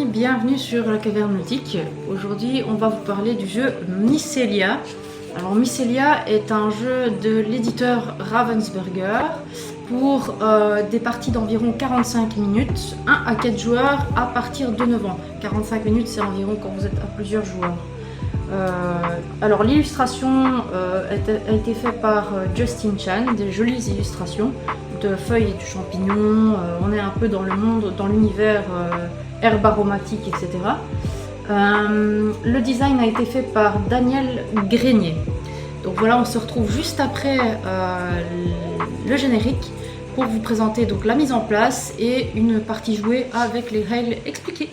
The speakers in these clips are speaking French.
bienvenue sur la Caverne Nautique. Aujourd'hui, on va vous parler du jeu Mycelia. Alors Mycelia est un jeu de l'éditeur Ravensburger pour des parties d'environ 45 minutes, 1 à 4 joueurs à partir de 9 ans. 45 minutes, c'est environ quand vous êtes à plusieurs joueurs. Alors l'illustration a été faite par Justin Chan, des jolies illustrations de feuilles et de champignons. On est un peu dans le monde, dans l'univers herbes aromatiques, etc. Le design a été fait par Daniel Grenier. Donc voilà, on se retrouve juste après le générique pour vous présenter donc la mise en place et une partie jouée avec les règles expliquées.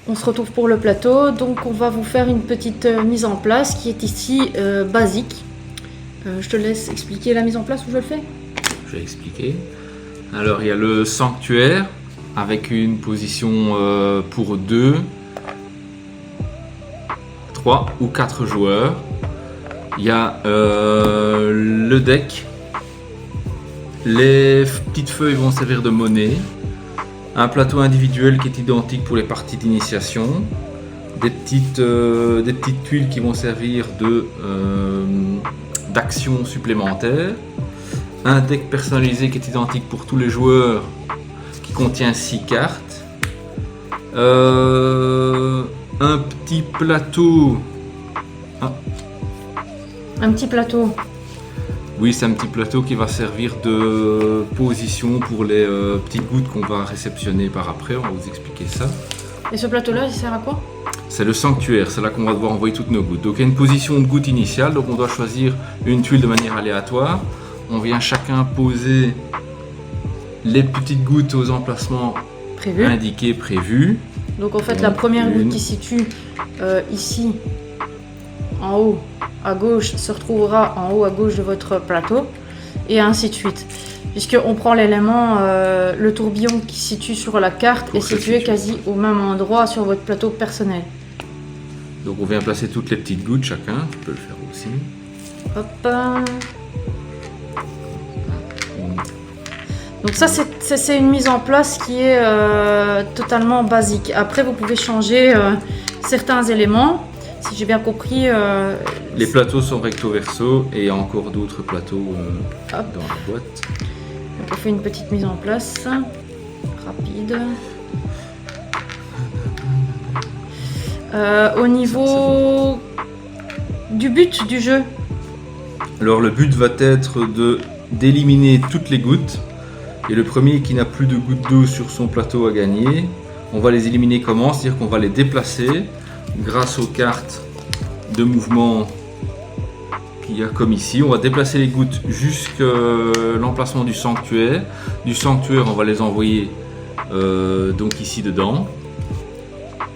On se retrouve pour le plateau, donc on va vous faire une petite mise en place qui est ici basique. Je te laisse expliquer la mise en place ou je le fais? Je vais expliquer. Alors il y a le sanctuaire avec une position pour 2, 3 ou 4 joueurs. Il y a le deck. Les petites feuilles vont servir de monnaie. Un plateau individuel qui est identique pour les parties d'initiation, des petites tuiles qui vont servir d'action supplémentaire, un deck personnalisé qui est identique pour tous les joueurs qui contient 6 cartes, un petit plateau. Un petit plateau. Oui, c'est un petit plateau qui va servir de position pour les petites gouttes qu'on va réceptionner par après. On va vous expliquer ça. Et ce plateau-là, il sert à quoi? C'est le sanctuaire, c'est là qu'on va devoir envoyer toutes nos gouttes. Donc il y a une position de goutte initiale, donc on doit choisir une tuile de manière aléatoire. On vient chacun poser les petites gouttes aux emplacements indiqués, prévus. Donc en fait, la première goutte qui se situe ici, en haut à gauche, se retrouvera en haut à gauche de votre plateau, et ainsi de suite. Puisqu'on prend l'élément, le tourbillon qui se situe sur la carte est situé quasi au même endroit sur votre plateau personnel. Donc on vient placer toutes les petites gouttes chacun, tu peux le faire aussi. Hop. Donc ça c'est une mise en place qui est totalement basique. Après vous pouvez changer certains éléments. Si j'ai bien compris... les plateaux sont recto-verso et il y a encore d'autres plateaux dans la boîte. Donc on fait une petite mise en place rapide. Au niveau du but du jeu. Alors le but va être d'éliminer toutes les gouttes. Et le premier qui n'a plus de gouttes d'eau sur son plateau a gagné. On va les éliminer comment? C'est-à-dire qu'on va les déplacer grâce aux cartes de mouvement qu'il y a comme ici. On va déplacer les gouttes jusqu'à l'emplacement du sanctuaire. Du sanctuaire, on va les envoyer donc ici dedans.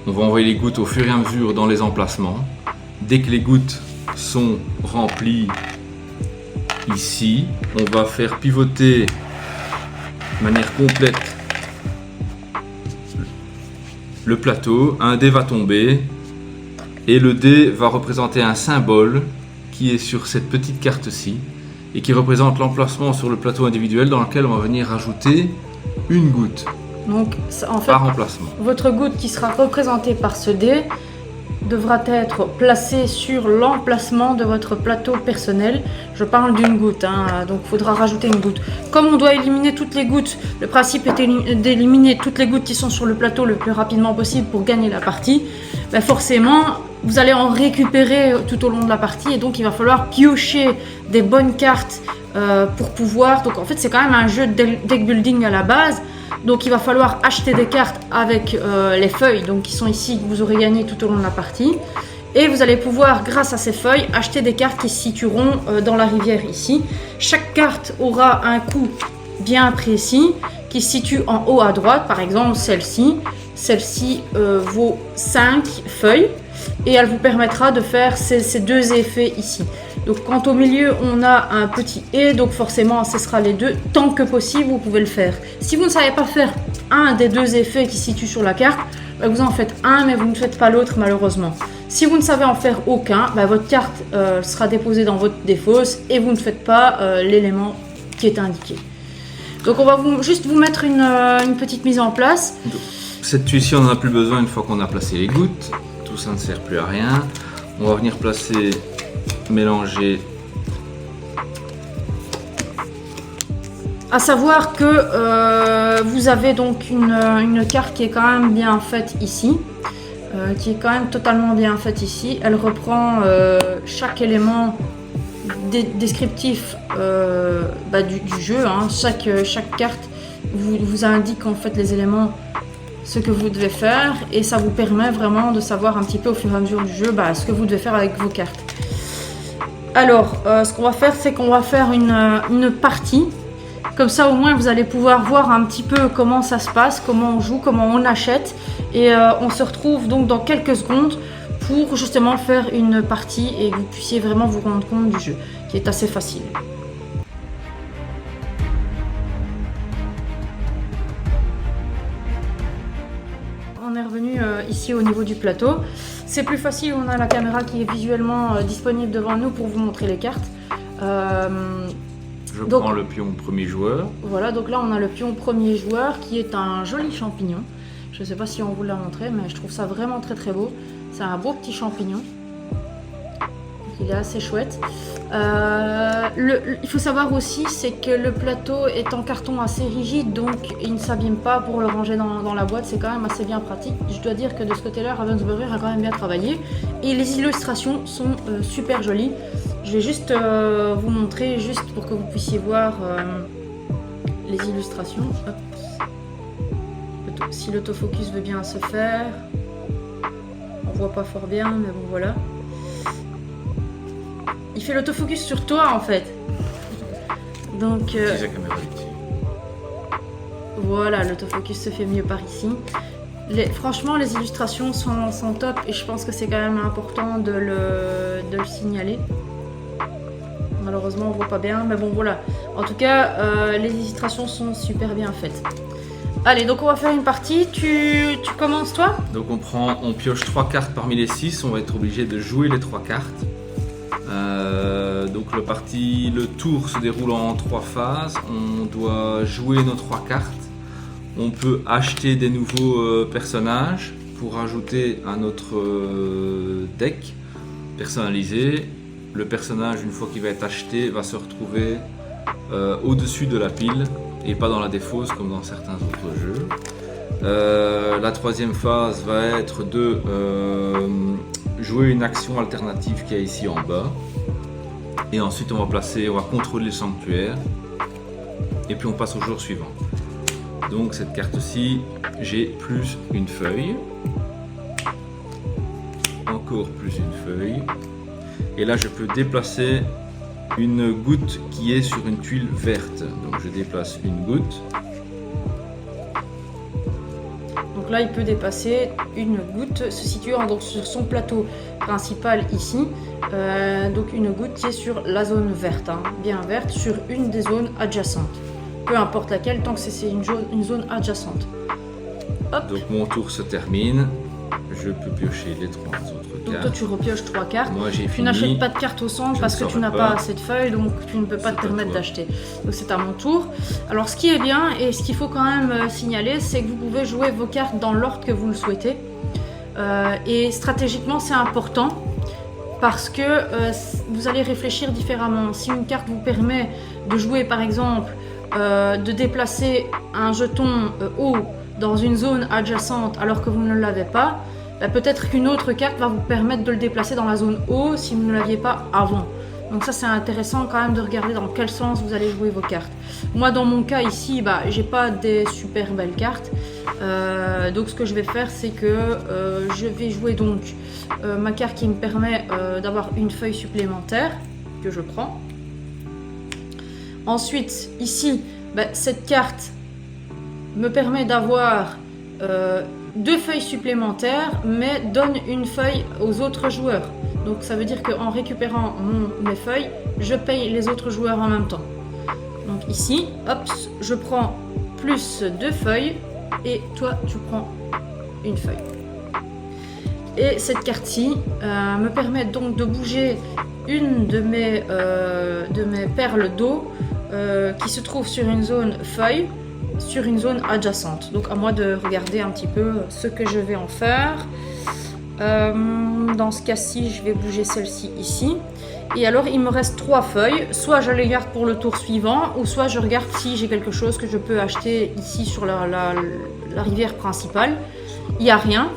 On va envoyer les gouttes au fur et à mesure dans les emplacements. Dès que les gouttes sont remplies ici, on va faire pivoter de manière complète le plateau. Un dé va tomber. Et le dé va représenter un symbole qui est sur cette petite carte-ci et qui représente l'emplacement sur le plateau individuel dans lequel on va venir rajouter une goutte. Donc, en fait, par emplacement. Votre goutte qui sera représentée par ce dé devra être placée sur l'emplacement de votre plateau personnel. Je parle d'une goutte, donc il faudra rajouter une goutte. Comme on doit éliminer toutes les gouttes, le principe est d'éliminer toutes les gouttes qui sont sur le plateau le plus rapidement possible pour gagner la partie. Ben forcément, vous allez en récupérer tout au long de la partie et donc il va falloir piocher des bonnes cartes pour pouvoir... Donc en fait, c'est quand même un jeu de deck building à la base. Donc il va falloir acheter des cartes avec les feuilles donc, qui sont ici, que vous aurez gagné tout au long de la partie. Et vous allez pouvoir, grâce à ces feuilles, acheter des cartes qui se situeront dans la rivière ici. Chaque carte aura un coût bien précis qui se situe en haut à droite. Par exemple, celle-ci. Celle-ci vaut 5 feuilles et elle vous permettra de faire ces deux effets ici. Donc quand au milieu on a un petit et, donc forcément ce sera les deux. Tant que possible vous pouvez le faire. Si vous ne savez pas faire un des deux effets qui se situent sur la carte, bah, vous en faites un mais vous ne faites pas l'autre malheureusement. Si vous ne savez en faire aucun, bah, votre carte sera déposée dans votre défausse et vous ne faites pas l'élément qui est indiqué. Donc on va juste vous mettre une petite mise en place. Cette tuile-ci, on n'en a plus besoin une fois qu'on a placé les gouttes. Tout ça ne sert plus à rien. On va venir placer, mélanger. À savoir que vous avez donc une carte qui est quand même bien faite ici. Qui est quand même totalement bien faite ici. Elle reprend chaque élément descriptif du jeu. Hein. Chaque carte vous indique en fait les éléments, ce que vous devez faire, et ça vous permet vraiment de savoir un petit peu au fur et à mesure du jeu ce que vous devez faire avec vos cartes. Alors, ce qu'on va faire, c'est qu'on va faire une partie. Comme ça, au moins, vous allez pouvoir voir un petit peu comment ça se passe, comment on joue, comment on achète. Et on se retrouve donc dans quelques secondes pour justement faire une partie et que vous puissiez vraiment vous rendre compte du jeu, qui est assez facile. On est revenu ici au niveau du plateau. C'est plus facile, on a la caméra qui est visuellement disponible devant nous pour vous montrer les cartes. Je prends le pion premier joueur. Voilà, donc là on a le pion premier joueur qui est un joli champignon. Je ne sais pas si on vous l'a montré, mais je trouve ça vraiment très très beau. C'est un beau petit champignon. Il est assez chouette. Il faut savoir aussi, c'est que le plateau est en carton assez rigide, donc il ne s'abîme pas pour le ranger dans la boîte. C'est quand même assez bien pratique. Je dois dire que de ce côté-là, Ravensburger a quand même bien travaillé. Et les illustrations sont super jolies. Je vais juste vous montrer, juste pour que vous puissiez voir les illustrations. Hop. Si l'autofocus veut bien se faire. On voit pas fort bien, mais bon voilà. Il fait l'autofocus sur toi en fait. Donc voilà, l'autofocus se fait mieux par ici. Franchement, les illustrations sont top et je pense que c'est quand même important de le signaler. Malheureusement, on voit pas bien, mais bon voilà. En tout cas, les illustrations sont super bien faites. Allez, donc on va faire une partie. Tu commences toi? Donc on pioche 3 cartes parmi les 6. On va être obligé de jouer les 3 cartes. Donc le tour se déroule en 3 phases. On doit jouer nos 3 cartes. On peut acheter des nouveaux personnages pour ajouter à notre deck personnalisé. Le personnage, une fois qu'il va être acheté, va se retrouver au-dessus de la pile et pas dans la défausse comme dans certains autres jeux. La troisième phase va être de jouer une action alternative qu'il y a ici en bas. Et ensuite on va contrôler le sanctuaire. Et puis on passe au jour suivant. Donc cette carte-ci, j'ai plus une feuille. Encore plus une feuille. Et là je peux déplacer une goutte qui est sur une tuile verte. Donc je déplace une goutte. Donc là il peut dépasser une goutte se situant donc sur son plateau principal ici. Donc une goutte qui est sur la zone verte, hein, bien verte, sur une des zones adjacentes. Peu importe laquelle, tant que c'est une zone adjacente. Hop. Donc mon tour se termine. Je peux piocher les 3 autres cartes. Donc toi tu repioches 3 cartes. Moi j'ai fini. Tu n'achètes pas de cartes au centre parce que tu n'as pas assez de feuilles, donc tu ne peux pas te permettre d'acheter. Donc c'est à mon tour. Alors ce qui est bien et ce qu'il faut quand même signaler, c'est que vous pouvez jouer vos cartes dans l'ordre que vous le souhaitez. Et stratégiquement c'est important parce que vous allez réfléchir différemment. Si une carte vous permet de jouer par exemple, de déplacer un jeton haut dans une zone adjacente alors que vous ne l'avez pas, peut-être qu'une autre carte va vous permettre de le déplacer dans la zone haut si vous ne l'aviez pas avant. Donc ça c'est intéressant quand même de regarder dans quel sens vous allez jouer vos cartes. Moi dans mon cas ici, j'ai pas des super belles cartes. Donc ce que je vais faire c'est que je vais jouer donc ma carte qui me permet d'avoir une feuille supplémentaire que je prends. Ensuite ici, cette carte me permet d'avoir 2 feuilles supplémentaires mais donne une feuille aux autres joueurs. Donc ça veut dire qu'en récupérant mes feuilles, je paye les autres joueurs en même temps. Donc ici, hop, je prends plus 2 feuilles et toi tu prends une feuille. Et cette carte-ci me permet donc de bouger une de mes perles d'eau qui se trouve sur une zone feuille, sur une zone adjacente. Donc à moi de regarder un petit peu ce que je vais en faire. Dans ce cas-ci, je vais bouger celle-ci ici. Et alors, il me reste 3 feuilles. Soit je les garde pour le tour suivant, ou soit je regarde si j'ai quelque chose que je peux acheter ici sur la rivière principale. Il n'y a rien.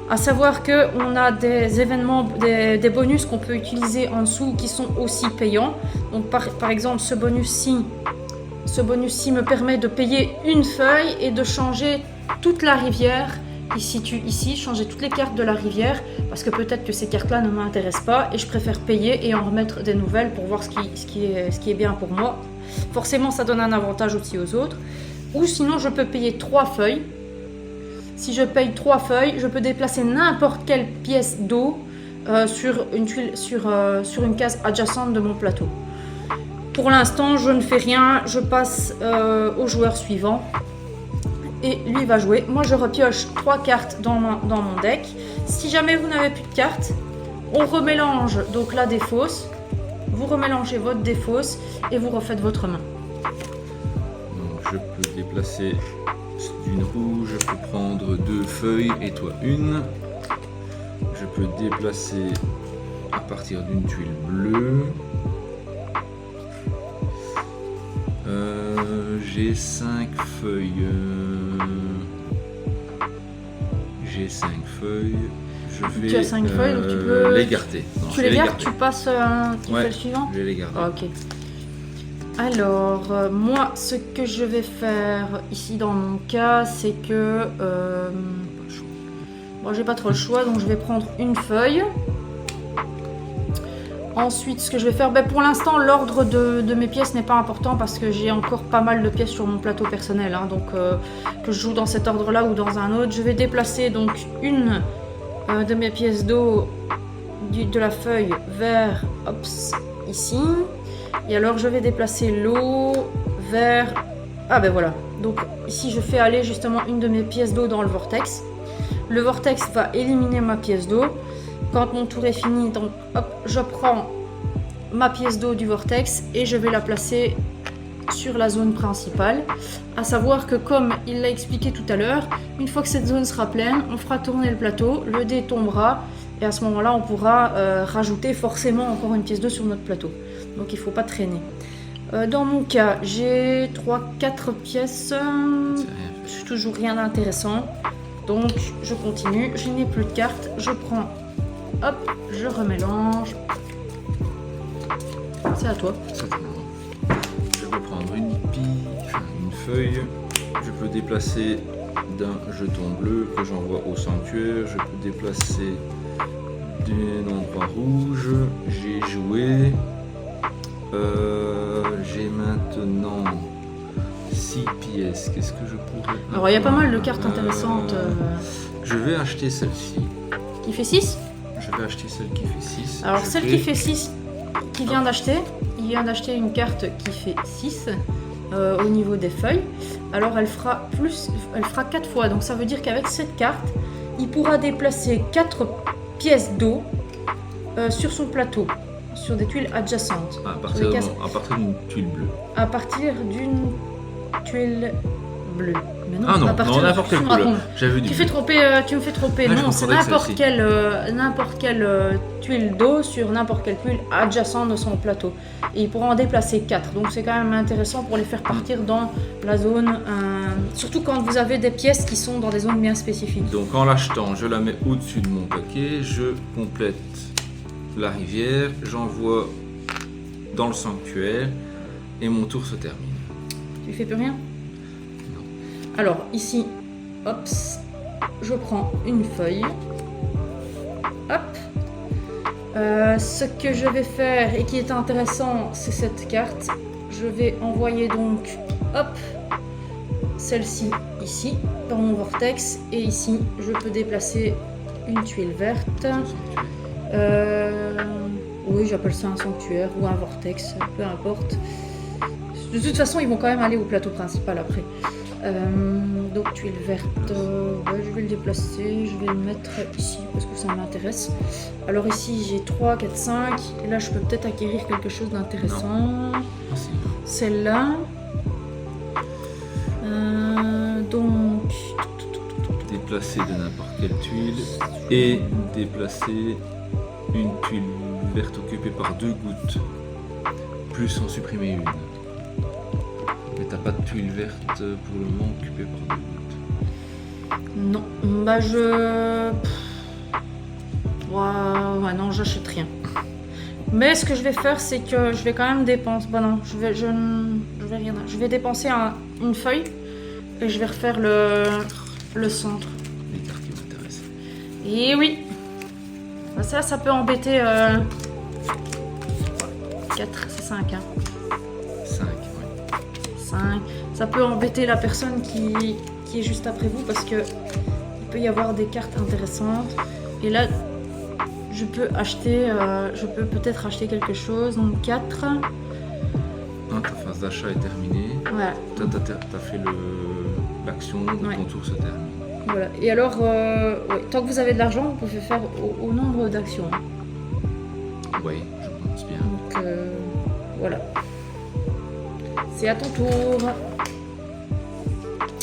À savoir qu'on a des événements, des bonus qu'on peut utiliser en dessous qui sont aussi payants. Donc par exemple, ce bonus-ci me permet de payer une feuille et de changer toute la rivière qui se situe ici, changer toutes les cartes de la rivière, parce que peut-être que ces cartes-là ne m'intéressent pas et je préfère payer et en remettre des nouvelles pour voir ce qui est bien pour moi. Forcément, ça donne un avantage aussi aux autres. Ou sinon, je peux payer 3 feuilles. Si je paye 3 feuilles, je peux déplacer n'importe quelle pièce d'eau sur une case adjacente de mon plateau. Pour l'instant, je ne fais rien, je passe au joueur suivant et lui va jouer. Moi, je repioche 3 cartes dans mon deck. Si jamais vous n'avez plus de cartes, on remélange donc la défausse. Vous remélangez votre défausse et vous refaites votre main. Donc, je peux déplacer d'une rouge, je peux prendre 2 feuilles et toi une. Je peux déplacer à partir d'une tuile bleue. J'ai 5 feuilles. J'ai 5 feuilles. Je vais tu as 5 feuilles, donc tu peux les garder. Non, tu les gardes, tu passes tu fais le suivant. Je vais les garder. Ok. Alors, moi, ce que je vais faire ici dans mon cas, c'est que bon, j'ai pas trop le choix, donc je vais prendre une feuille. Ensuite, ce que je vais faire, pour l'instant, l'ordre de mes pièces n'est pas important parce que j'ai encore pas mal de pièces sur mon plateau personnel, hein, donc que je joue dans cet ordre-là ou dans un autre. Je vais déplacer donc une de mes pièces d'eau de la feuille vers ici. Et alors, je vais déplacer l'eau vers... Ah ben voilà. Donc ici, je fais aller justement une de mes pièces d'eau dans le vortex. Le vortex va éliminer ma pièce d'eau. Quand mon tour est fini, donc hop, je prends ma pièce d'eau du vortex et je vais la placer sur la zone principale. À savoir que comme il l'a expliqué tout à l'heure, une fois que cette zone sera pleine, on fera tourner le plateau, le dé tombera et à ce moment-là, on pourra rajouter forcément encore une pièce d'eau sur notre plateau. Donc il ne faut pas traîner. Dans mon cas, j'ai 3-4 pièces. Toujours rien d'intéressant. Donc je continue. Je n'ai plus de cartes. Je prends. Hop, je remélange. C'est à toi. Je peux prendre une feuille. Je peux déplacer d'un jeton bleu que j'envoie au sanctuaire. Je peux déplacer d'un endroit rouge. J'ai joué. J'ai maintenant 6 pièces. Qu'est-ce que je pourrais... Alors il y a pas mal de cartes intéressantes. Je vais acheter celle-ci. Qui fait 6 ? Je vais acheter celle qui fait 6. Alors celle qui fait 6, qui vient d'acheter, il vient d'acheter une carte qui fait 6 au niveau des feuilles. Alors elle fera 4 fois. Donc ça veut dire qu'avec cette carte, il pourra déplacer 4 pièces d'eau sur son plateau, sur des tuiles adjacentes. À partir d'une tuile bleue. À partir d'une tuile bleue. Mais non, ah non, à partir n'importe quelle couleur. J'avais dit. Tu me fais tromper. Ah, non, c'est n'importe quelle tuile d'eau sur n'importe quelle tuile adjacente de son plateau. Et il pourra en déplacer 4. Donc c'est quand même intéressant pour les faire partir dans la zone. Surtout quand vous avez des pièces qui sont dans des zones bien spécifiques. Donc en l'achetant, je la mets au-dessus de mon paquet. Je complète la rivière. J'envoie dans le sanctuaire. Et mon tour se termine. Tu fais plus rien ? Alors ici, hop, je prends une feuille. Hop. Ce que je vais faire et qui est intéressant, c'est cette carte. Je vais envoyer donc, hop, celle-ci ici dans mon vortex et ici, je peux déplacer une tuile verte. Oui, j'appelle ça un sanctuaire ou un vortex, peu importe. De toute façon, ils vont quand même aller au plateau principal après. Donc tuile verte, ouais, je vais le déplacer, je vais le mettre ici parce que ça m'intéresse. Alors ici j'ai 3, 4, 5 et là je peux peut-être acquérir quelque chose d'intéressant. celle-là. Donc, Déplacer de n'importe quelle tuile et déplacer une tuile verte occupée par 2 gouttes, plus en supprimer une. Mais t'as pas de tuile verte pour le moment occupée par 2 gouttes. non, bah je... Ouais, non, j'achète rien. Mais ce que je vais faire, c'est que je vais quand même dépenser... Bah non, je vais rien... Je vais dépenser une feuille et je vais refaire le centre. Les cartes qui m'intéressent. Et oui, ça peut embêter 4, c'est 5. Hein. 5, oui. 5. Ça peut embêter la personne qui est juste après vous parce que il peut y avoir des cartes intéressantes. Et là, je peux acheter, je peux peut-être acheter quelque chose. Donc 4. Ah, ta phase d'achat est terminée. Voilà. T'as fait l'action, Ouais. ton tour se termine. Voilà. Et alors, ouais, tant que vous avez de l'argent, vous pouvez faire au nombre d'actions. Oui, je pense bien. Donc voilà. C'est à ton tour.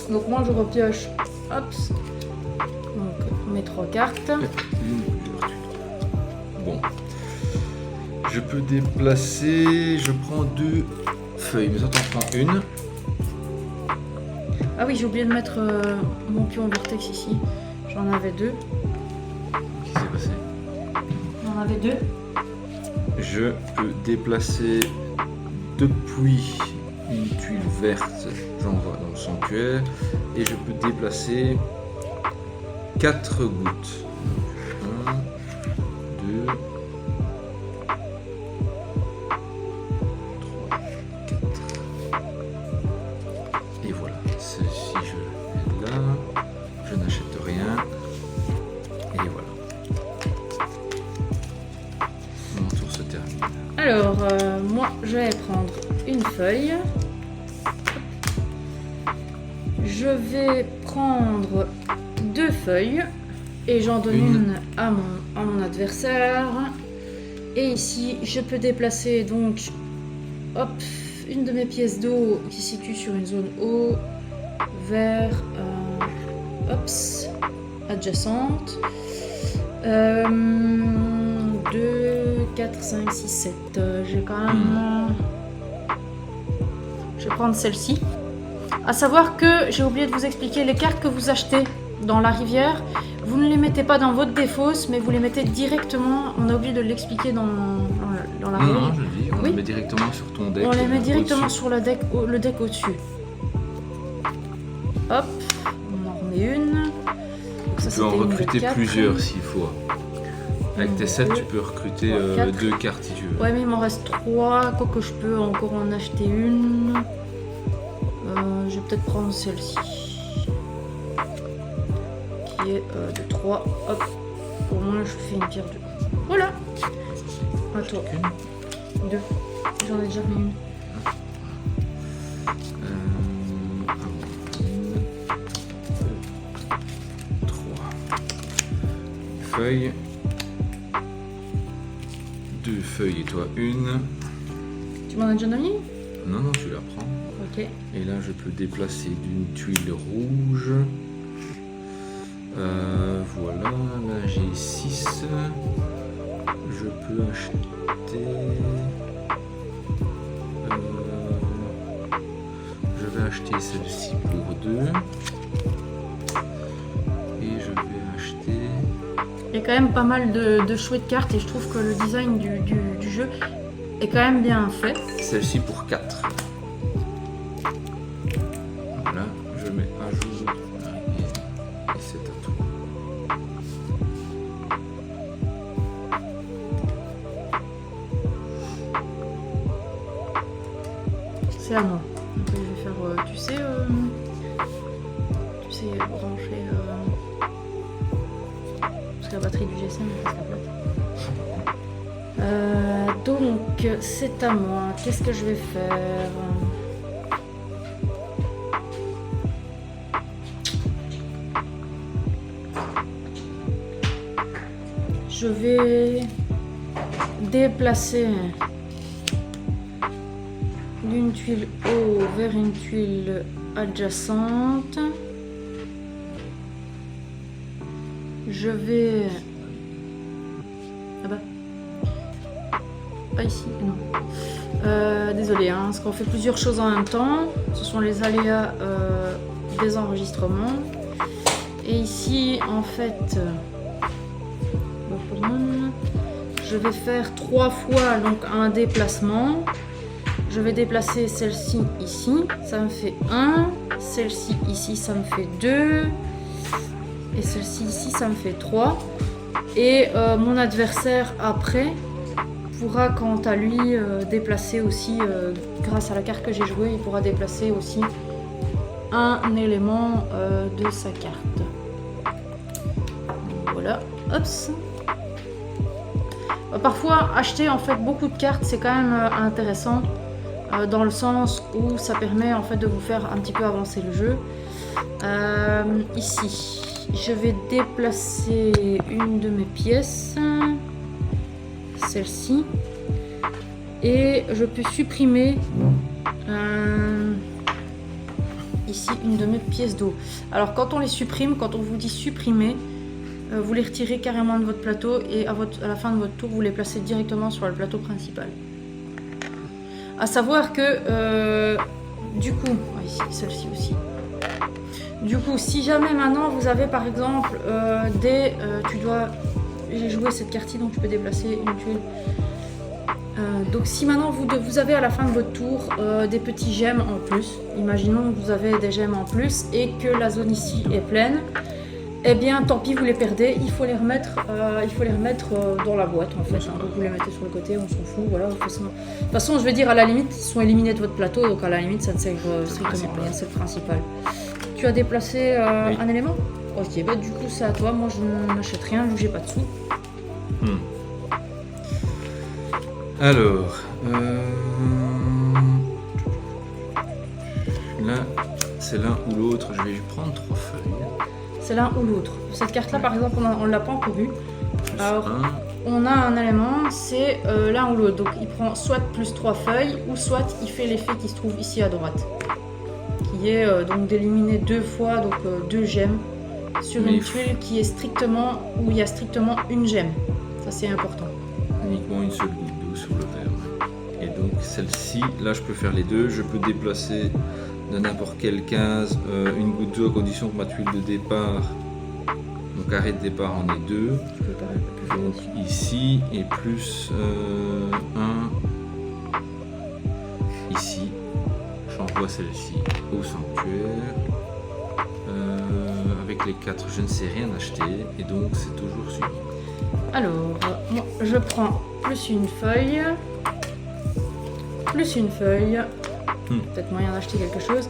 Donc moi je repioche. Hop. Donc mes 3 cartes. Bon. Je peux déplacer. Je prends 2 feuilles, mais ça t'en prends une. Ah oui, j'ai oublié de mettre mon pion vortex ici. J'en avais 2. Qu'est-ce qui s'est passé? J'en avais 2. Je peux déplacer depuis une tuile verte, j'envoie dans le sanctuaire, et je peux déplacer 4 gouttes. 1, 2, 3, 4. Et voilà, celle-ci je mets là, je n'achète rien, et voilà. Mon tour se termine. Alors, moi je vais prendre une feuille. Je vais prendre 2 feuilles et j'en donne une à mon adversaire. Et ici, je peux déplacer donc hop, une de mes pièces d'eau qui se situe sur une zone eau vers adjacente. 2, 4, 5, 6, 7. J'ai quand même... Je vais prendre celle-ci. À savoir que j'ai oublié de vous expliquer les cartes que vous achetez dans la rivière. Vous ne les mettez pas dans votre défausse, mais vous les mettez directement. On a oublié de l'expliquer dans la règle. Non, je dis, on Oui. les met directement sur ton deck. On les met directement au-dessus. sur le deck au-dessus. Hop, on en remet une. Donc ça, Tu peux en c'était une de recruter 4. plusieurs s'il faut. Avec tes 7, tu peux recruter 4. 2 cartes si tu veux. Ouais, mais il m'en reste 3. Quoique je peux encore en acheter une. Je vais peut-être prendre celle-ci. Qui est de 3. Hop. Au moins, je fais une pierre 2. Voilà. À toi. Chacune. 2. J'en ai déjà mis une. Ah bon. 1, 2, 3. Feuille. 2 feuilles et toi une. Tu m'en as déjà mis? Non, non, tu la prends. Ok. Et là, je peux déplacer d'une tuile rouge. Voilà, là j'ai 6. Je peux acheter. Je vais acheter celle-ci pour 2. Et je vais acheter. Il y a quand même pas mal de chouettes cartes et je trouve que le design du jeu est quand même bien fait. Celle-ci pour 4. Voilà, je mets un jour et c'est à tout. C'est à moi. Donc, je vais faire, tu sais, brancher. Parce que la batterie du GSM est presque à plat. Donc, c'est à moi. Qu'est-ce que je vais faire? Je vais déplacer d'une tuile haut vers une tuile adjacente. Je vais... Ah bah... Pas ici, non. Désolé, hein, parce qu'on fait plusieurs choses en même temps. Ce sont les aléas des enregistrements. Et ici, en fait... je vais faire 3 fois donc un déplacement. Je vais déplacer celle-ci ici, ça me fait 1. Celle-ci ici, ça me fait 2. Et celle-ci ici, ça me fait 3. Et mon adversaire après pourra quant à lui déplacer aussi, grâce à la carte que j'ai jouée, il pourra déplacer aussi un élément de sa carte. Voilà, hop. Parfois, acheter en fait beaucoup de cartes, c'est quand même intéressant dans le sens où ça permet en fait de vous faire un petit peu avancer le jeu. Ici, je vais déplacer une de mes pièces, celle-ci, et je peux supprimer ici une de mes pièces d'eau. Alors quand on les supprime, quand on vous dit supprimer, vous les retirez carrément de votre plateau et à la fin de votre tour, vous les placez directement sur le plateau principal. À savoir que, du coup, ici, celle-ci aussi. Du coup, si jamais maintenant vous avez par exemple j'ai joué cette carte-ci, donc tu peux déplacer une tuile. Donc si maintenant vous avez à la fin de votre tour des petits gemmes en plus, imaginons que vous avez des gemmes en plus et que la zone ici est pleine. Eh bien, tant pis, vous les perdez. Il faut les remettre dans la boîte en fait. Hein. Donc vous les mettez sur le côté, on s'en fout. Voilà. De toute façon, je veux dire, à la limite, ils sont éliminés de votre plateau, donc à la limite, ça ne sert strictement rien. C'est le principal. Tu as déplacé oui. Un élément? Ok, bah du coup, c'est à toi. Moi, je n'achète rien vu que j'ai pas de sous. Alors, là, c'est l'un ou l'autre. Je vais prendre 3 feuilles. C'est l'un ou l'autre. Cette carte-là, par exemple, on ne l'a pas encore vue. Alors, on a un élément, c'est l'un ou l'autre. Donc, il prend soit plus 3 feuilles, ou soit il fait l'effet qui se trouve ici à droite. Qui est donc d'éliminer 2 fois, donc 2 gemmes sur une tuile qui est strictement, où il y a strictement une gemme. Ça, c'est important. Uniquement une seule goutte d'eau sur le verre. Et donc, celle-ci, là, je peux faire les deux. Je peux déplacer de n'importe quelle case une goutte d'eau à condition que ma tuile de départ, mon carré de départ en ait 2. Donc ici et plus 1 ici. J'envoie celle-ci au sanctuaire. Avec les 4, je ne sais rien acheter et donc c'est toujours suivi. Alors, moi je prends plus une feuille. Peut-être moyen d'acheter quelque chose.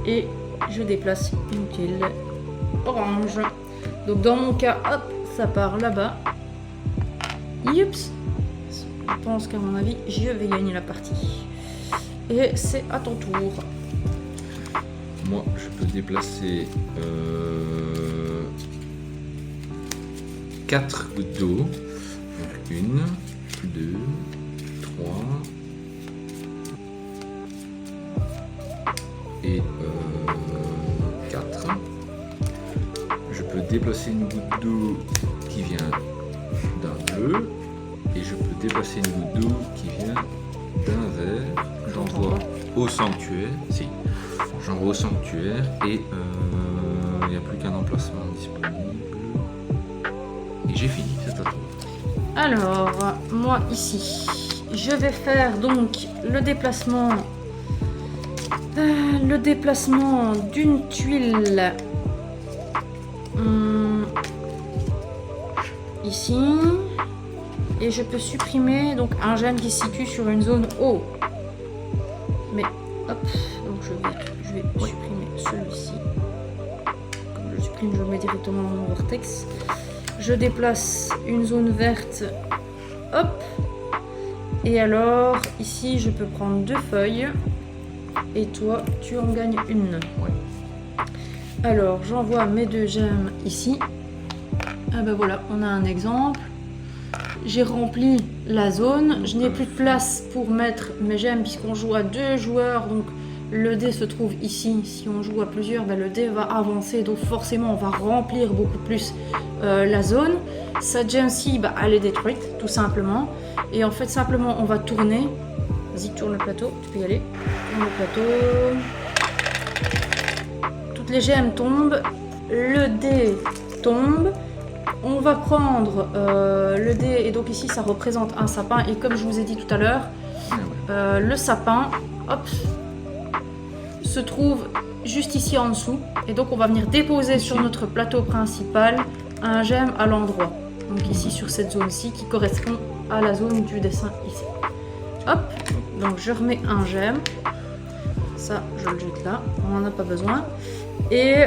Et je déplace une tuile orange. Donc dans mon cas, hop, ça part là-bas. Youps. Je pense qu'à mon avis, je vais gagner la partie. Et c'est à ton tour. Moi, je peux déplacer 4 gouttes d'eau. Donc 1, 2, 3... et 4. Je peux déplacer une goutte d'eau qui vient d'un bleu et je peux déplacer une goutte d'eau qui vient d'un vert. J'envoie au sanctuaire. Si. J'envoie au sanctuaire et il n'y a plus qu'un emplacement disponible. Et j'ai fini, c'est à toi. Alors, moi ici, je vais faire donc le déplacement d'une tuile ici et je peux supprimer donc un gemme qui se situe sur une zone haut. Mais hop, donc je vais supprimer celui-ci. Comme je le supprime, je le mets directement dans mon vortex. Je déplace une zone verte. Hop. Et alors ici je peux prendre 2 feuilles. Et toi, tu en gagnes une. Ouais. Alors, j'envoie mes 2 gemmes ici. Ah ben voilà, on a un exemple. j'ai rempli la zone. Je n'ai plus de place pour mettre mes gemmes puisqu'on joue à 2 joueurs. Donc le dé se trouve ici. Si on joue à plusieurs, ben, le dé va avancer. Donc forcément, on va remplir beaucoup plus la zone. Cette gemme-ci, ben, elle est détruite, tout simplement. Et en fait, simplement, on va tourner. Vas-y, tourne le plateau. Tu peux y aller. Tourne le plateau. Toutes les gemmes tombent. Le dé tombe. On va prendre le dé, et donc ici ça représente un sapin, et comme je vous ai dit tout à l'heure, le sapin, hop, se trouve juste ici en dessous, et donc on va venir déposer sur notre plateau principal un gemme à l'endroit, donc ici sur cette zone-ci qui correspond à la zone du dessin ici. Hop, donc je remets un gemme, ça je le jette là, on n'en a pas besoin, et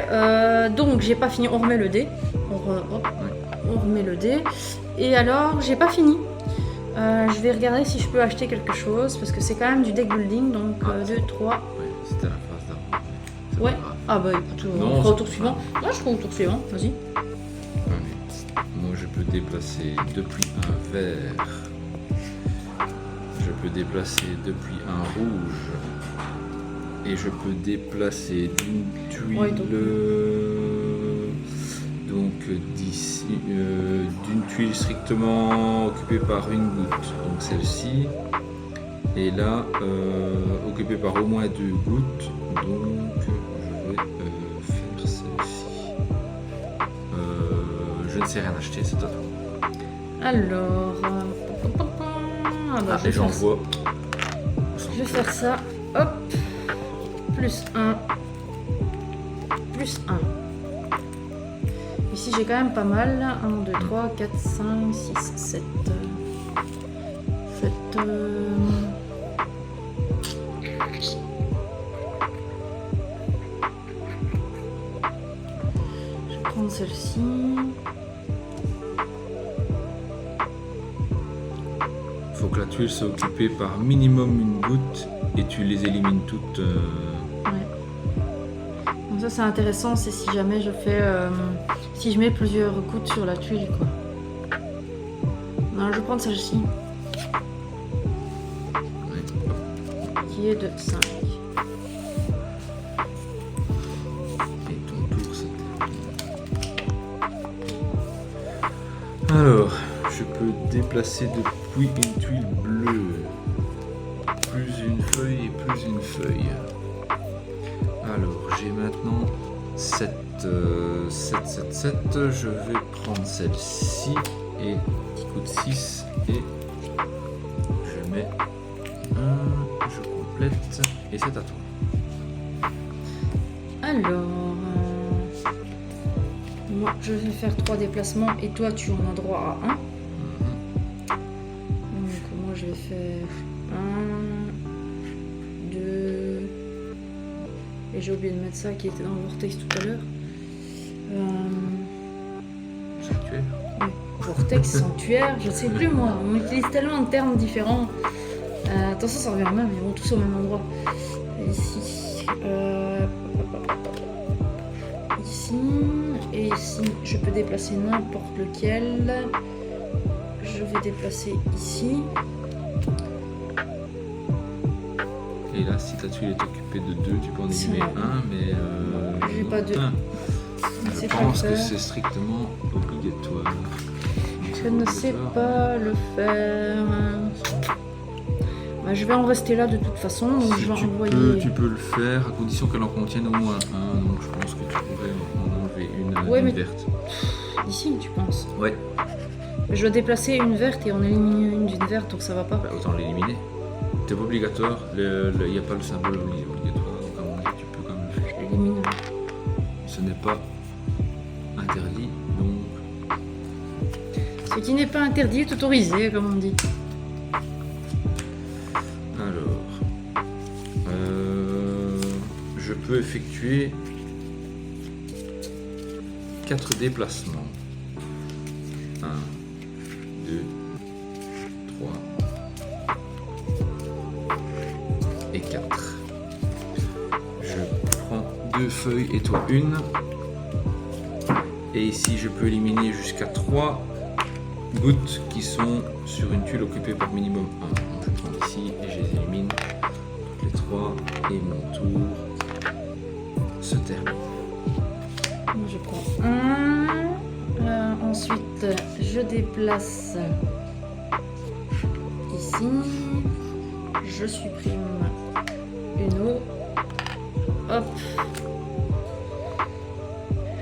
donc j'ai pas fini, on remet le dé, on remet le dé, et alors j'ai pas fini. Je vais regarder si je peux acheter quelque chose parce que c'est quand même du deck building, donc 2, 3. Ouais, c'était la phase d'avant. Ouais, ah bah écoute, on fera au tour suivant. Moi je ferai au tour suivant, vas-y. Moi je peux déplacer depuis un vert, je peux déplacer depuis un rouge, et je peux déplacer d'une tuile. Ouais, donc d'ici, d'une tuile strictement occupée par une goutte, donc celle-ci, et là occupée par au moins 2 gouttes, donc je vais faire celle-ci. Je ne sais rien acheter, c'est à toi. Alors, et j'envoie. Je vais faire ça, hop, plus 1, plus 1. Ici j'ai quand même pas mal, 1, 2, 3, 4, 5, 6, 7. Je vais prendre celle-ci. Faut que la tuile soit occupée par minimum une goutte et tu les élimines toutes. Ouais. Donc ça c'est intéressant, c'est si jamais je fais... si je mets plusieurs gouttes sur la tuile, quoi. Non, je vais prendre celle-ci. Ouais. Qui est de 5. Et ton tour, c'était... Alors, je peux déplacer depuis une tuile bleue. Plus une feuille et plus une feuille. Alors, j'ai maintenant 7, 7, 7, 7. Je vais prendre celle-ci et qui coûte 6. Et je mets 1, je complète et c'est à toi. Alors, moi je vais faire 3 déplacements et toi tu en as droit à 1. Donc moi je vais faire 1, 2, et j'ai oublié de mettre ça qui était dans le vortex tout à l'heure. Sanctuaire. Oui, vortex, sanctuaire, je sais plus moi, on utilise tellement de termes différents. Attention, ça revient au même, ils vont tous au même endroit. Ici, ici, et ici, je peux déplacer n'importe lequel. Je vais déplacer ici. Et là, si ta tuile est occupée de 2, tu peux en éliminer 1, mais... j'ai pas 2. Je pense que c'est strictement obligatoire. Je ne sais pas le faire. Bah, je vais en rester là de toute façon, donc si je vais envoyer... Tu peux le faire à condition qu'elle en contienne au moins 1, donc je pense que tu pourrais en enlever une verte. Ici, tu penses? Ouais. Je dois déplacer une verte et en éliminer une d'une verte, donc ça va pas. Bah, autant l'éliminer. C'est pas obligatoire, il n'y a pas le symbole obligatoire, donc à mon avis tu peux quand même le faire. Je l'élimine. Ce n'est pas interdit, donc... Ce qui n'est pas interdit est autorisé, comme on dit. Alors... je peux effectuer 4 déplacements. 1, 2, 3 et 4. Je prends 2 feuilles et toi une. Et ici je peux éliminer jusqu'à 3 gouttes qui sont sur une tuile occupée par minimum 1. Donc, je prends ici et je les élimine toutes les 3 et mon tour se termine. Je prends un. Ensuite, je déplace ici. Je supprime une eau. Hop.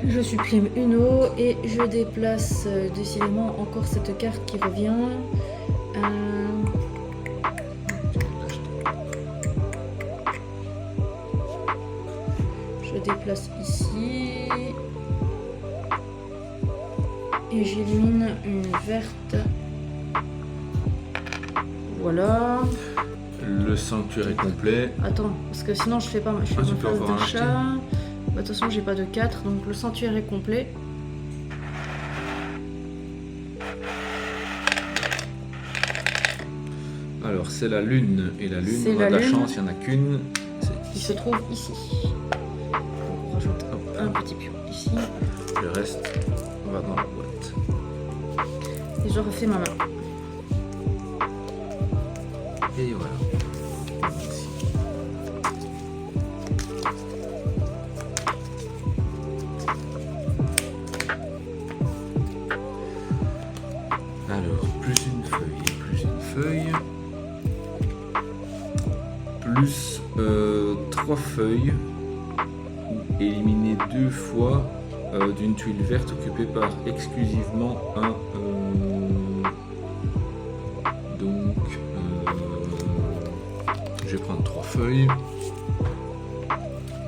Je supprime une eau et je déplace décidément encore cette carte qui revient. Je déplace ici. Et j'élimine une verte. Voilà. Le sanctuaire est complet. Attends, parce que sinon je fais pas ma tu peux phase encore d'achat. Bah, de toute façon j'ai pas de 4, donc le sanctuaire est complet. Alors c'est la lune, et la lune, C'est on a la de la lune. chance, il n'y en a qu'une. Il se trouve ici. Donc on rajoute un petit pion ici. Le reste va dans la boîte. Et je refais ma main. Et voilà. Ici. Alors, plus une feuille, plus 3 feuilles, éliminer 2 fois d'une tuile verte occupée par exclusivement un. Je vais prendre 3 feuilles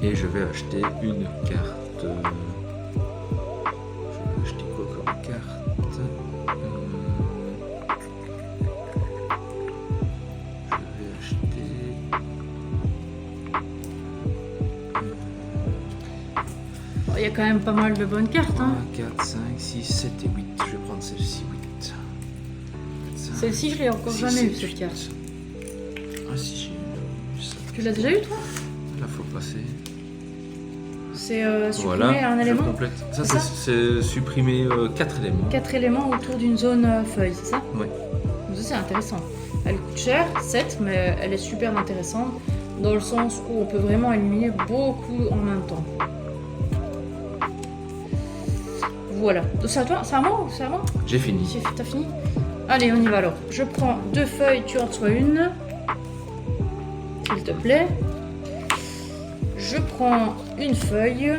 et je vais acheter une carte. Je vais acheter quoi comme carte? Je vais acheter. Il y a quand même pas mal de bonnes cartes. Hein. 4, 5, 6, 7 et 8. Je vais prendre celle-ci, 8. Celle-ci, je l'ai encore jamais eu cette carte. Ah si, j'ai eu ça. Tu l'as déjà eu toi? Là, faut passer. C'est supprimer Voilà, un je élément? complète. Ça, C'est ça c'est supprimer 4 éléments. 4 éléments autour d'une zone feuille, c'est ça? Ouais. Ça c'est intéressant. Elle coûte cher, 7, mais elle est super intéressante dans le sens où on peut vraiment éliminer beaucoup en même temps. Voilà. C'est à toi? C'est à moi ou c'est à moi? J'ai fini. T'as fini? Allez, on y va alors. Je prends 2 feuilles, tu en reçois une. S'il te plaît. Je prends une feuille.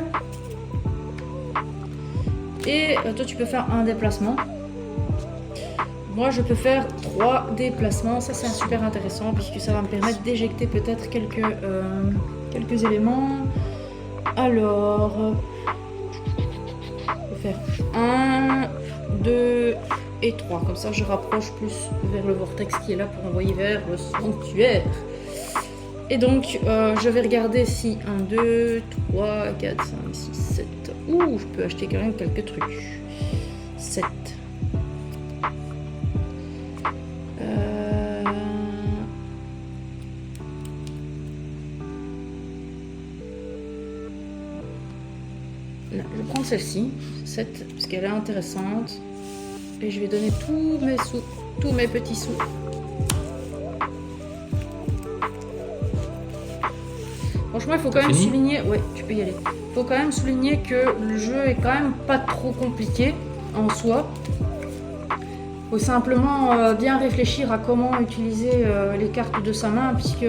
Et toi, tu peux faire un déplacement. Moi, je peux faire 3 déplacements. Ça, c'est super intéressant puisque ça va me permettre d'éjecter peut-être quelques éléments. Alors, je vais faire 1, 2 et 3. Comme ça, je rapproche plus vers le vortex qui est là pour envoyer vers le sanctuaire. Et donc, je vais regarder si 1, 2, 3, 4, 5, 6, 7. Ouh, je peux acheter quand même quelques trucs. 7. Je vais prendre celle-ci, 7, parce qu'elle est intéressante. Et je vais donner tous mes sous, tous mes petits sous. Franchement, il faut quand même souligner... Ouais, tu peux y aller. Il faut quand même souligner que le jeu est quand même pas trop compliqué en soi. Il faut simplement bien réfléchir à comment utiliser les cartes de sa main, puisque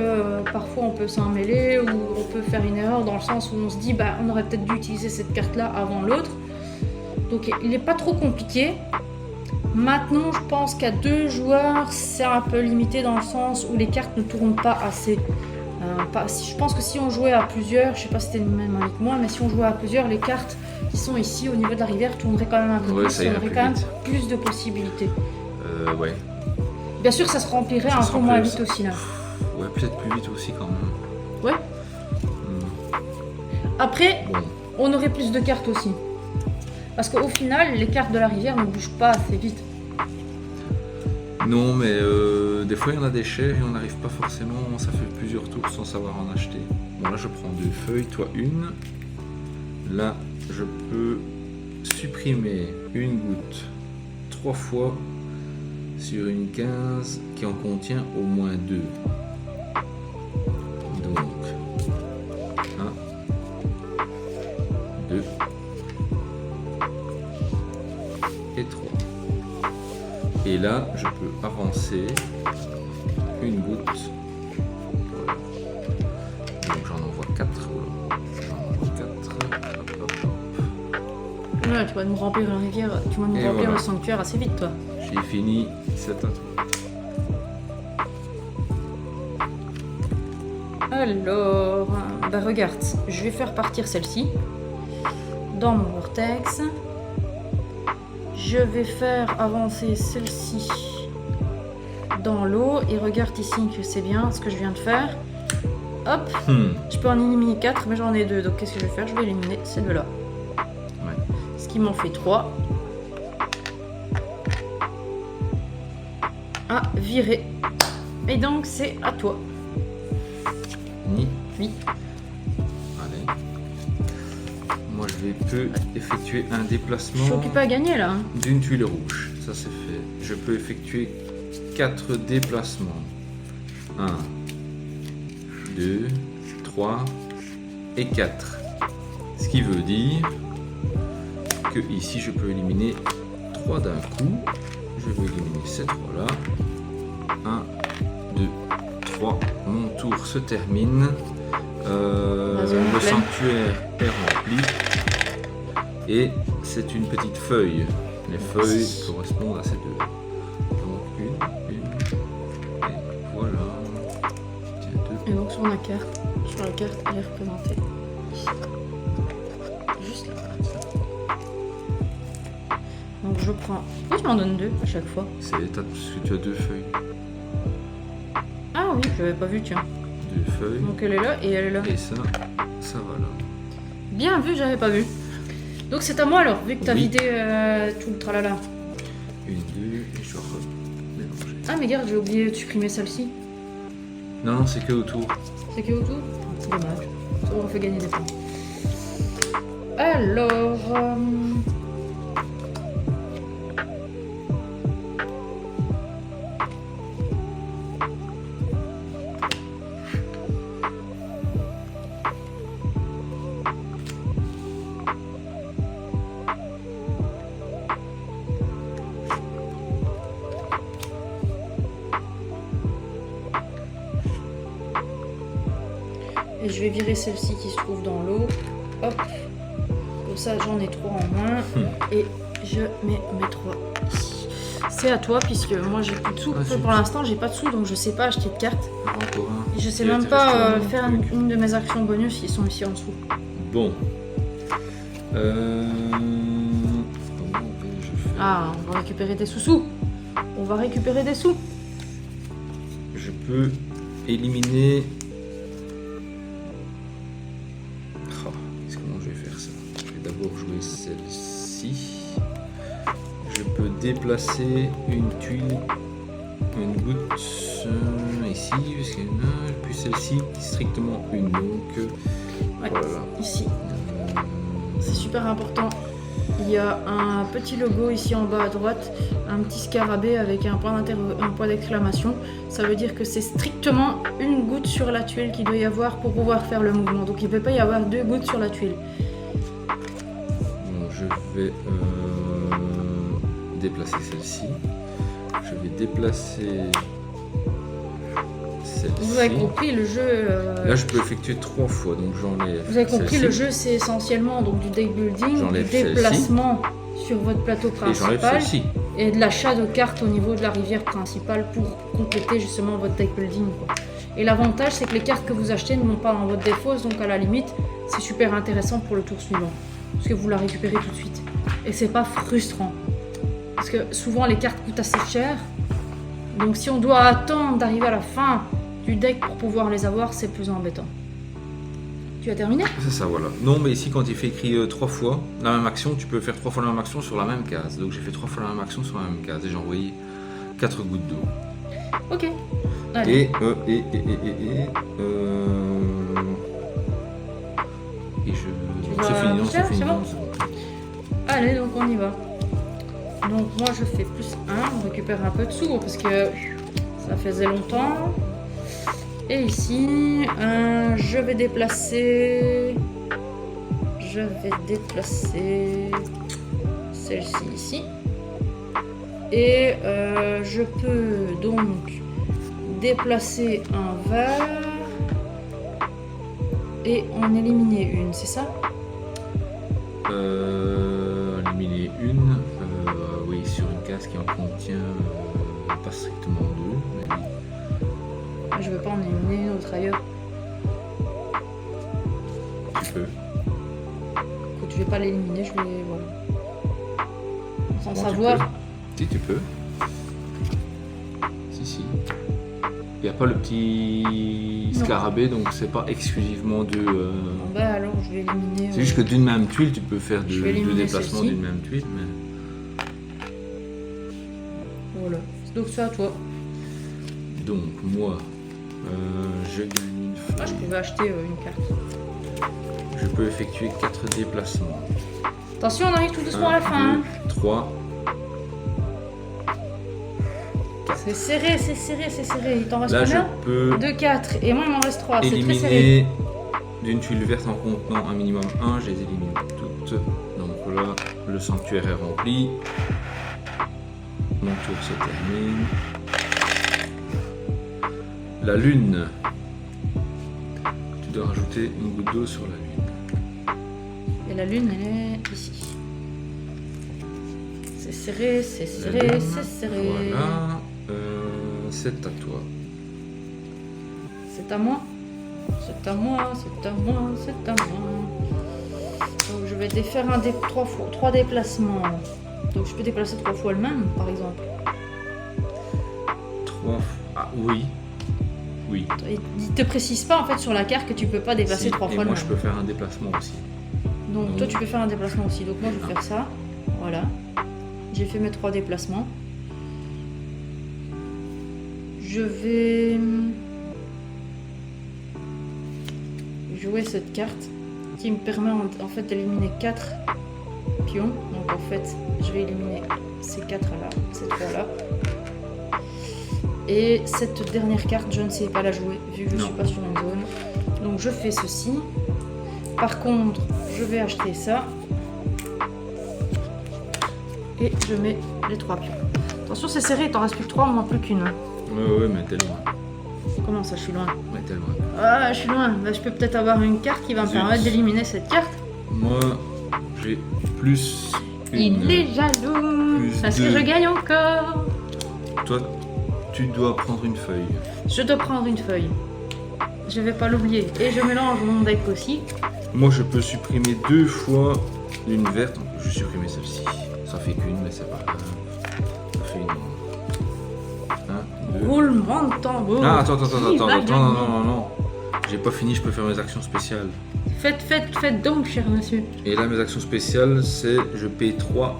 parfois on peut s'en mêler ou on peut faire une erreur dans le sens où on se dit bah, on aurait peut-être dû utiliser cette carte-là avant l'autre. Donc il n'est pas trop compliqué. Maintenant, je pense qu'à 2 joueurs, c'est un peu limité dans le sens où les cartes ne tournent pas assez. Je pense que si on jouait à plusieurs, je sais pas si c'était le même avec moi, mais si on jouait à plusieurs, les cartes qui sont ici au niveau de la rivière tourneraient quand même un peu plus, on aurait quand même plus de possibilités. Ouais. Bien sûr, ça se remplirait un peu moins vite aussi là. Ouais, peut-être plus vite aussi quand même. Ouais. Après, bon, on aurait plus de cartes aussi. Parce qu'au final, les cartes de la rivière ne bougent pas assez vite. Non, mais des fois il y en a des chers et on n'arrive pas forcément, ça fait plusieurs tours sans savoir en acheter. Bon là je prends 2 feuilles, toi une. Là je peux supprimer une goutte 3 fois sur une case qui en contient au moins 2. Donc 1, 2 et 3. Et là, je peux avancer une goutte. Voilà. Donc j'en envoie 4. J'en envoie 4. Hop, hop, hop. Ouais, tu vas nous remplir la rivière, tu vas nous Et remplir voilà. le sanctuaire assez vite, toi. J'ai fini, c'est à toi. Alors, bah regarde, je vais faire partir celle-ci dans mon vortex. Je vais faire avancer celle-ci dans l'eau et regarde ici que c'est bien ce que je viens de faire. Hop, je peux en éliminer 4, mais j'en ai 2, donc qu'est-ce que je vais faire? Je vais éliminer ces deux-là. Ouais. Ce qui m'en fait 3. Ah, virer. Et donc c'est à toi. Ni. Oui. Allez. Moi je peux effectuer un Je suis déplacement occupé à gagner là. Hein. d'une tuile rouge. Ça c'est fait. Je peux effectuer 4 déplacements. 1, 2, 3 et 4. Ce qui veut dire que ici je peux éliminer 3 d'un coup. Je vais éliminer ces 3 là. 1, 2, 3. Mon tour se termine. La zone Le pleine. sanctuaire est rempli. Et c'est une petite feuille. Les feuilles correspondent à ces deux. Donc une, et voilà. Tiens, deux. Et donc sur la carte, elle est représentée ici. Juste là. Donc je prends. Pourquoi tu m'en donnes 2 à chaque fois? C'est parce que tu as 2 feuilles. Ah oui, je l'avais pas vu, tiens. 2 feuilles. Donc elle est là et elle est là. Et ça va là. Bien vu, j'avais pas vu. Donc c'est à moi alors, vu que t'as Oui. vidé tout le tralala. 1, 2, et je remélanger. Ah mais regarde, j'ai oublié de supprimer celle-ci. Non, c'est que autour. C'est qui autour? Dommage. Ça aurait fait gagner des points. Alors. Et je vais virer celle-ci qui se trouve dans l'eau. Hop. Comme ça, j'en ai 3 en moins. Et je mets mes 3 ici. C'est à toi, puisque moi j'ai plus de sous. Ah, zut. Pour l'instant, j'ai pas de sous, donc je sais pas acheter de cartes. Encore un. Et je sais Il a même été pas resté dans mon faire truc. une de mes actions bonus, ils sont ici en dessous. Bon. Comment vais-je faire? Ah, on va récupérer des sous-sous. On va récupérer des sous. Je peux éliminer. Oh, comment je vais faire ça? Je vais d'abord jouer celle-ci. Je peux déplacer une tuile, une goutte ici, parce qu'il y en a, puis celle-ci, strictement une. Donc Ouais, voilà. ici. C'est super important. Il y a un petit logo ici en bas à droite, un petit scarabée avec un point d'exclamation. Ça veut dire que c'est strictement une goutte sur la tuile qu'il doit y avoir pour pouvoir faire le mouvement. Donc il ne peut pas y avoir 2 gouttes sur la tuile. Bon, je vais déplacer celle-ci. Je vais déplacer celle-ci. Vous avez compris, le jeu... Là, je peux effectuer 3 fois, donc j'enlève. Vous avez compris, celle-ci. le jeu c'est essentiellement donc, du deck building, du J'enlève celle-ci. déplacement sur votre plateau Et j'enlève principal celle-ci. et de l'achat de cartes au niveau de la rivière principale pour compléter justement votre deck building. Quoi. Et l'avantage c'est que les cartes que vous achetez ne vont pas dans votre défausse, donc à la limite c'est super intéressant pour le tour suivant. Parce que vous la récupérez tout de suite. Et c'est pas frustrant. Parce que souvent les cartes coûtent assez cher. Donc si on doit attendre d'arriver à la fin du deck pour pouvoir les avoir, c'est plus embêtant. Tu as terminé? C'est ça, voilà. Non, mais ici, quand il fait écrit 3 fois la même action, tu peux faire 3 fois la même action sur la même case. Donc j'ai fait 3 fois la même action sur la même case et j'ai envoyé 4 gouttes d'eau. Ok. Allez. Et Tu c'est vas fini, non, faire, c'est fini. c'est bon non, c'est bon. Allez, donc on y va. Donc moi je fais plus 1, on récupère un peu de sous parce que ça faisait longtemps. Et ici, je vais déplacer celle-ci ici. Et je peux donc déplacer un vert et en éliminer une, c'est ça? Éliminer une, oui, sur une case qui en contient pas strictement 2. Mais oui. Je veux pas en éliminer une autre ailleurs. Tu peux. Écoute, je vais pas l'éliminer, je vais... Voilà. Sans Bon, savoir... Si, tu peux. Si. Il n'y a pas le petit scarabée, donc c'est pas exclusivement de... Bah alors je vais éliminer... C'est juste que d'une même tuile, tu peux faire Je vais deux éliminer déplacements celle-ci. d'une même tuile. Mais... Voilà. Donc c'est à toi. Donc moi, je gagne une feuille. Ah, je pouvais acheter une carte. Je peux effectuer 4 déplacements. Attention, on arrive tout doucement à la fin. 2, 3. C'est serré, c'est serré, c'est serré. Il t'en reste Là, je combien? peux 2, 4. Et moi, il m'en reste 3. C'est très serré. éliminer d'une tuile verte en contenant un minimum 1. Je les élimine toutes. Donc là, le sanctuaire est rempli. Mon tour se termine. La lune. Tu dois rajouter une goutte d'eau sur la lune. Et la lune, elle est ici. C'est serré, c'est La serré, lune, c'est serré. Voilà. C'est à toi. C'est à moi. C'est à moi, c'est à moi, c'est à moi. Donc je vais défaire 3 déplacements. Donc je peux déplacer 3 fois le même, par exemple. 3 fois. Ah oui. Oui. Il te précise pas en fait sur la carte que tu peux pas déplacer Si, 3 et fois le moi même. je peux faire un déplacement aussi. Donc toi tu peux faire un déplacement aussi. Donc moi je vais faire ça. Voilà. J'ai fait mes 3 déplacements. Je vais jouer cette carte qui me permet en fait d'éliminer 4 pions. Donc en fait je vais éliminer ces 4 là, ces 3 là. Et cette dernière carte je ne sais pas la jouer vu que je ne suis pas sur une zone. Donc je fais ceci. Par contre je vais acheter ça. Et je mets les 3 pions. Attention c'est serré, il t'en reste plus que 3, moins plus qu'une. Ouais, mais t'es loin. Comment ça je suis loin? Ouais, t'es loin. Ah je suis loin, bah, je peux peut-être avoir une carte qui va me Zut. permettre d'éliminer cette carte. Moi, j'ai plus une. Il est jaloux. Plus Parce que 2. je gagne encore. Toi, tu dois prendre une feuille. Je dois prendre une feuille. Je vais pas l'oublier. Et je mélange mon deck aussi. Moi, je peux supprimer 2 fois une verte. Je vais supprimer celle-ci. Ça fait qu'une, mais c'est pas grave. Ça fait une. 1, 2. Roulement de tambour. Ah, attends, Qui va gagner? non. J'ai pas fini, je peux faire mes actions spéciales. Faites donc, cher monsieur. Et là, mes actions spéciales, c'est je paye 3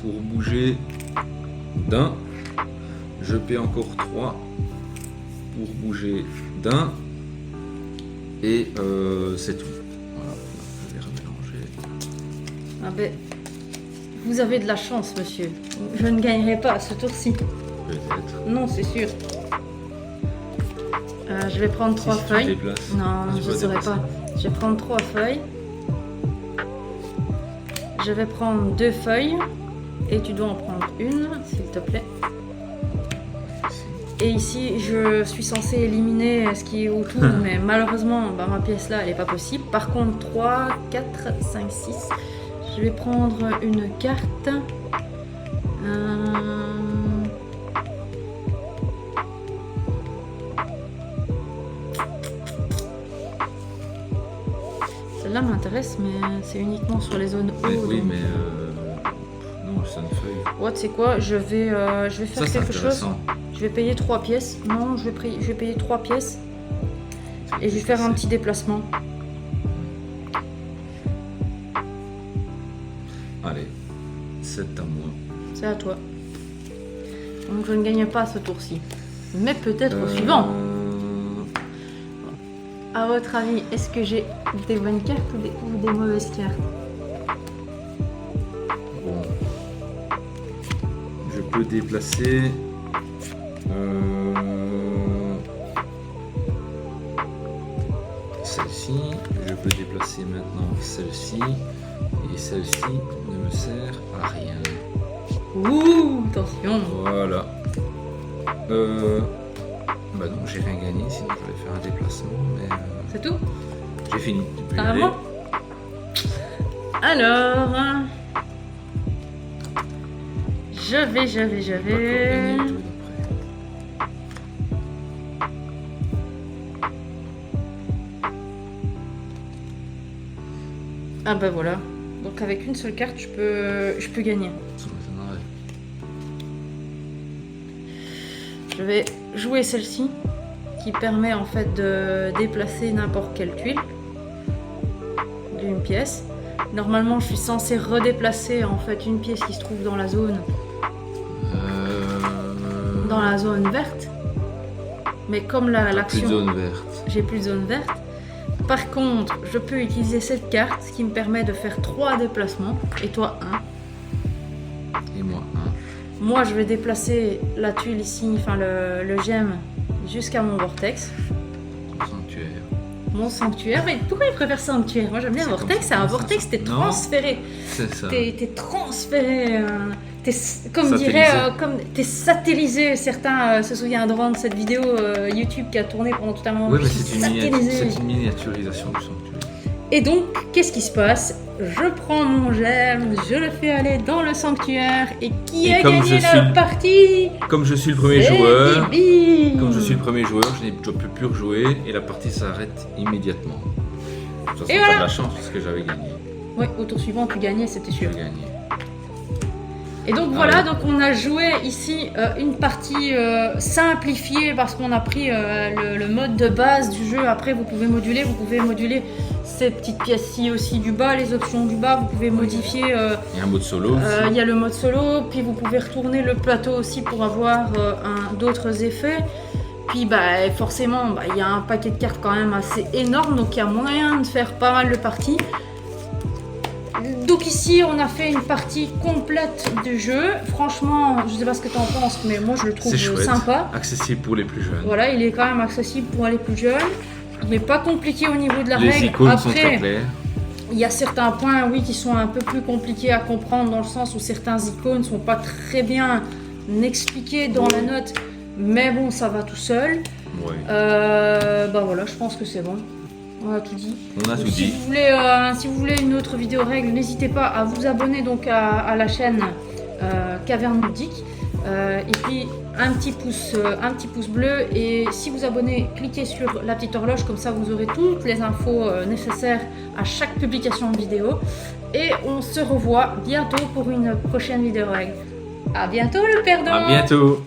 pour bouger d'un. Je paye encore 3 pour bouger d'un. Et c'est tout. Voilà, je vais remélanger. Ah ben, vous avez de la chance, monsieur. Je ne gagnerai pas à ce tour-ci. Peut-être. Non, c'est sûr. Je vais prendre 3 Si tu feuilles. déplaces. Non, Ah, tu je peux ne saurais déplacer. pas. Je vais prendre 3 feuilles. Je vais prendre 2 feuilles. Et tu dois en prendre une, s'il te plaît. Et ici, je suis censée éliminer ce qui est autour, mais malheureusement, bah, ma pièce là, elle n'est pas possible. Par contre, 3, 4, 5, 6. Je vais prendre une carte. Celle-là m'intéresse, mais c'est uniquement sur les zones hautes. Oui, donc- mais non, c'est une feuille. Ouais, tu sais quoi, je vais faire Ça, c'est quelque chose. intéressant. Je vais payer 3 pièces. Non, je vais payer 3 pièces. Et je vais faire un petit déplacement. Allez, c'est à moi. C'est à toi. Donc je ne gagne pas ce tour-ci. Mais peut-être au suivant. À votre avis, est-ce que j'ai des bonnes cartes ou des mauvaises cartes? Bon. peux déplacer celle-ci. Je peux déplacer maintenant celle-ci. Et celle-ci ne me sert à rien. Ouh, attention. Voilà. Bah non, j'ai rien gagné, sinon j'allais faire un déplacement. Mais C'est tout? j'ai fini. Tu peux y Ah aller. bon? Alors, je vais. Pas encore gagné le tour d'après. Ah bah voilà. Donc avec une seule carte, je peux gagner. Ça m'étonnerait. Je vais jouer celle-ci, qui permet en fait de déplacer n'importe quelle tuile d'une pièce. Normalement, je suis censé redéplacer en fait une pièce qui se trouve dans la zone verte. Mais comme Plus de l'action, zone verte. j'ai plus de zone verte. Par contre, je peux utiliser cette carte, ce qui me permet de faire 3 déplacements, et toi 1. Et moi, Moi, je vais déplacer la tuile ici, enfin le gemme, jusqu'à mon vortex, un sanctuaire. mon sanctuaire. Mais pourquoi il préfère sanctuaire? Moi, j'aime bien C'est vortex. comme C'est un ça, vortex, t'es non. transféré. C'est ça. T'es transféré. Comme Satellisé. dirait, comme t'es satellisé. Certains se souviendront de cette vidéo YouTube qui a tourné pendant tout un moment. Oui, mais Je suis c'est satellisé. une miniaturisation du sanctuaire. Et donc, qu'est-ce qui se passe? Je prends mon gemme, je le fais aller dans le sanctuaire, et qui Et a comme gagné je la suis- partie? Comme je suis le premier C'est joueur, Bibi. comme je suis le premier joueur, je ne peux plus rejouer et la partie s'arrête immédiatement. De toute façon, Et pas voilà. de la chance parce que j'avais gagné. Ouais, au tour suivant, tu gagnais, c'était sûr. J'ai gagné. Et donc voilà, Allez. donc on a joué ici une partie simplifiée parce qu'on a pris le mode de base du jeu. Après, vous pouvez moduler ces petites pièces-ci aussi du bas, les options du bas. Vous pouvez modifier. Il y a un mode solo. Il y a le mode solo, puis vous pouvez retourner le plateau aussi pour avoir d'autres effets. Puis bah, forcément, bah, il y a un paquet de cartes quand même assez énorme, donc il y a moyen de faire pas mal de parties. Donc ici, on a fait une partie complète du jeu. Franchement, je sais pas ce que tu en penses, mais moi je le trouve C'est chouette. sympa. Accessible pour les plus jeunes. Voilà, il est quand même accessible pour les plus jeunes. Il n'est pas compliqué au niveau de la Les règle. icônes sont très Après, claires. il y a certains points, oui, qui sont un peu plus compliqués à comprendre dans le sens où certains icônes sont pas très bien expliqués dans la note. Mais bon, ça va tout seul. Ouais. Bah voilà, je pense que c'est bon. On a tout dit. On a tout Si dit. vous voulez une autre vidéo règle, n'hésitez pas à vous abonner donc à la chaîne Caverne Ludique. Et puis un petit pouce bleu. Et si vous abonnez, cliquez sur la petite horloge, comme ça vous aurez toutes les infos nécessaires à chaque publication de vidéo. Et on se revoit bientôt pour une prochaine vidéo règle. À bientôt le perdant. À bientôt.